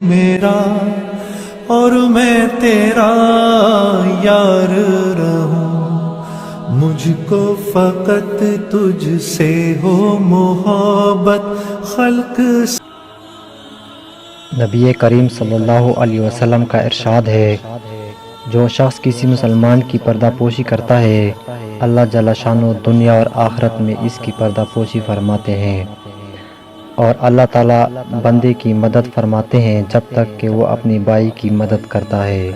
میرا اور میں تیرا یار رہوں، مجھ کو فقط تجھ سے ہو محبت خلق سے۔ نبی کریم صلی اللہ علیہ وسلم کا ارشاد ہے، جو شخص کسی مسلمان کی پردہ پوشی کرتا ہے، اللہ جل شانہ دنیا اور آخرت میں اس کی پردہ پوشی فرماتے ہیں، اور اللہ تعالیٰ بندے کی مدد فرماتے ہیں جب تک کہ وہ اپنی بھائی کی مدد کرتا ہے۔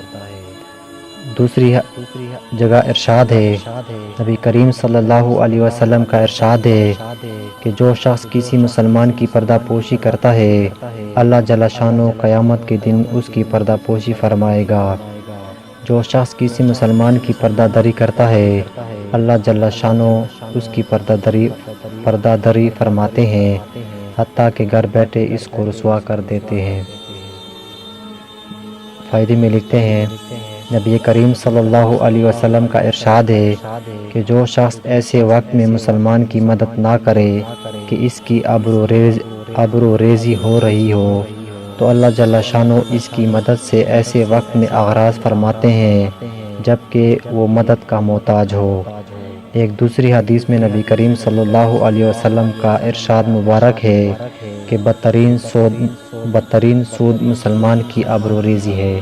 دوسری جگہ ارشاد ہے، نبی کریم صلی اللہ علیہ وسلم کا ارشاد ہے کہ جو شخص کسی مسلمان کی پردہ پوشی کرتا ہے، اللہ جل شانہ قیامت کے دن اس کی پردہ پوشی فرمائے گا۔ جو شخص کسی مسلمان کی پردہ دری کرتا ہے، اللہ جل شانہ اس کی پردہ دری فرماتے ہیں، حتیٰ کہ گھر بیٹھے اس کو رسوا کر دیتے ہیں۔ فائدے میں لکھتے ہیں، نبی کریم صلی اللہ علیہ وسلم کا ارشاد ہے کہ جو شخص ایسے وقت میں مسلمان کی مدد نہ کرے کہ اس کی ابرو ریزی ہو رہی ہو، تو اللہ جل شانہ اس کی مدد سے ایسے وقت میں آغاز فرماتے ہیں جبکہ وہ مدد کا محتاج ہو۔ ایک دوسری حدیث میں نبی کریم صلی اللہ علیہ وسلم کا ارشاد مبارک ہے کہ بدترین سود مسلمان کی ابرو ریزی ہے۔